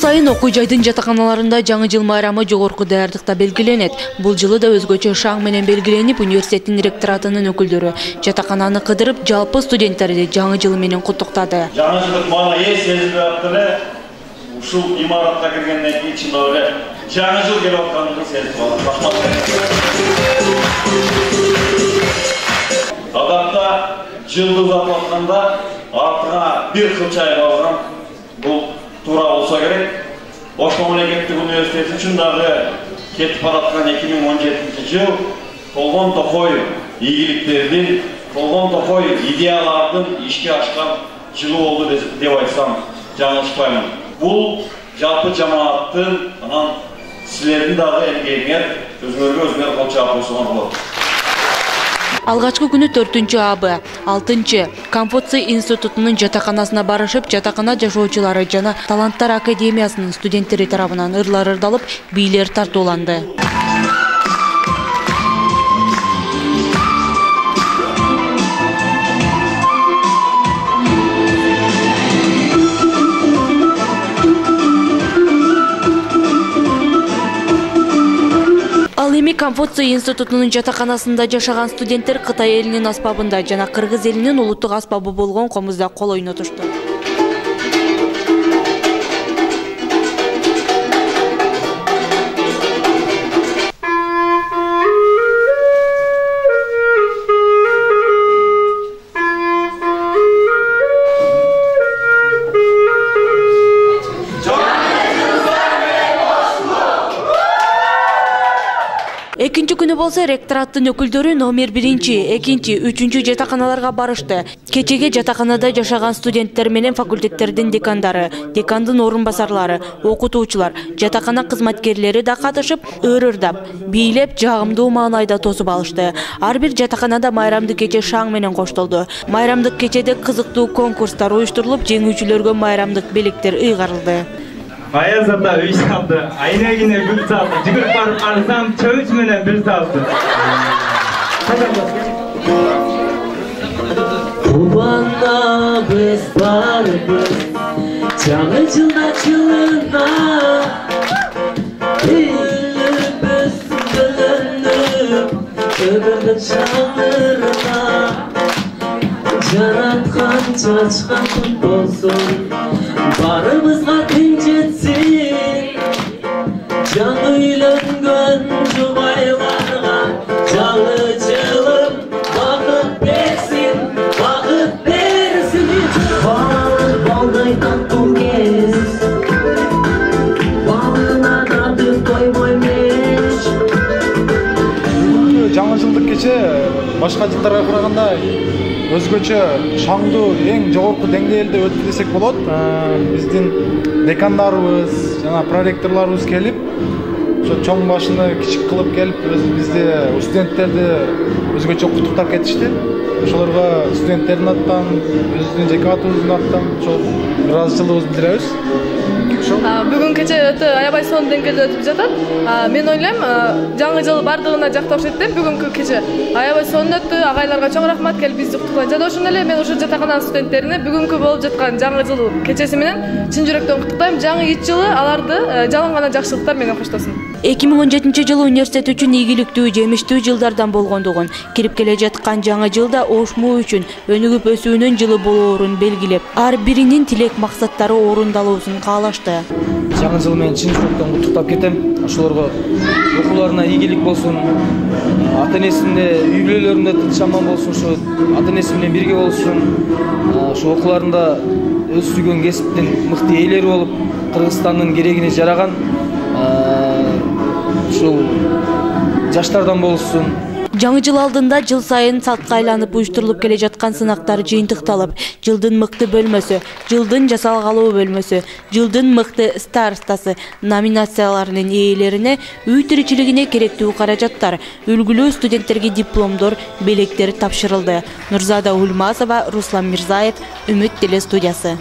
сайын окуу жайдын жатаканаларында жаңы жыл майрамы жогорку даярдыкта белгиленет. Бул жылы да өзгөчө шаң менен белгиленип, университеттин ректоратынын өкүлдөрү жатакананы кыдырып, жалпы студенттерди жаңы жыл менен куттуктады. Жаңы жылдык маана сезилип атканы ушул имаратка киргенден кийин чындап эле жаңы жыл келип аткандыгын сезип калдым. Адатта жылды узатып атканда артына бир кылчай калган бул туура болса керек. Ош мамлекеттик университети үчүн дагы кетип бараткан 2017 жыл толгон токой ийгиликтердин, толгон токой идеялардын ишке ашкан жылы болду деп айтсам жаңылышпаймын. Бул жалпы жамааттын, анан силердин дагы эмгегиңер өзүңөргө кол чаап койсоңор болот. Алгачкы күнү 4-абы, 6-чы Конфуций институтунун жатаканасына барышып, жатакана жашоочулары жана Таланттар академиясынын студенттери тарабынан ырлар ырдалып, бийлер тартууланды. Ал эми Конфуций институтунун жатаканасында жашаган студенттер Кытай элинин аспабында жана Кыргыз элинин улуттук аспабы болгон комузда кол ойнотушту. Экинчи күнү болсо ректораттын өкүлдөрү номер 1, 2, 3 жатаканаларга барышты. Кечеге жатаканада жашаган студенттер менен факультеттердин декандары, декандын орун басарлары, окутуучулар, жатакана кызматкерлери да катышып, ыр-ырдап, бийлеп, жагымдуу маанайда тосуп алышты. Ар бир жатаканада майрамдык кече шаң менен коштолду. Майрамдык кечеде кызыктуу конкурстар уюштурулуп, жеңүүчүлөргө майрамдык белектер ыйгарылды. Аяз ата үй салды, айнегине гүл салды, жүгіріп барып қарасам, чөміш менен бір салды. Қубанна біз барбыз, жаңы жылда жылына, үйліміз бүлініп, өмірдің шаңырына, жаратқан шашқан күн болсын, барымызға күн жетсін, жаңы үйлөнгөн жұбайларға жаңы жылым бақыт берсін, бақыт берсін. Балдай таттың кез, балына татып қоймаймеш. Жаңы жылдык кече башка жылдарга караганда өзгөчө шаңдуу эң жогорку деңгээлде өттү десек болот. Биздин декандарыбыз жана проректорлорубуз келип, ошо чоң башыны кичик кылып келип, бизди студенттерди өзгөчө куттуктап кетишти. Ошолорго студенттердин аттан, өзүбүздүн жеке атыбыздын аттан ошол ыраазычылыгыбызды билдиребиз. Бүгүн кече өтө аябай сонун деңгээлде өтүп жатат. Мен ойлойм, жаңы жыл бардыгына жакта окшойт деп, бүгүнкү кече аябай сонун өттү. Агайларга чоң рахмат, келип бизди куттуктаган. Жана ошондой эле мен ошо жатакананын студенттерине бүгүнкү болуп жаткан жаңы жыл кечеси менен чын жүрөктөн куттуктайм. Жаңы ит жылы аларды жалаң гана жакшылыктар менен коштосун. 2017 жылы университет үчүн ийгиликтүү, жемиштүү жылдардан болгондугун, кирип келе жаткан жаңы жылда ошму үчүн өнүгүп өсүүнүн жылы болоорун белгилеп, ар биринин тилек максаттары орундалуусун каалашты. Жаңы жыл менен чын жүрөктөн куттуктап кетем. Ошолорго окууларына ийгилик болсун, ата-энесинде, үй бүлөлөрүндө тынч аман болсун, ошо ата-энеси менен бирге болсун, ошо окууларында өз сүйгөн кесиптин мыкты ээлери болуп, Кыргызстандын керегине жараган ушул жаштардан болушун. Жаңы жыл алдында жыл сайын салтка айланып уюштурулуп келе жаткан сынактар жыйынтыкталып, жылдын мыкты бөлмөсү, жылдын жасалгалуу бөлмөсү, жылдын мыкты старостасы номинацияларынын ээлерине үй тиричилигине керектүү каражаттар, үлгүлүү студенттерге дипломдор, белектер тапшырылды. Нурзада Ульмазова, Руслан Мирзаев, Үмүт телестудиясы.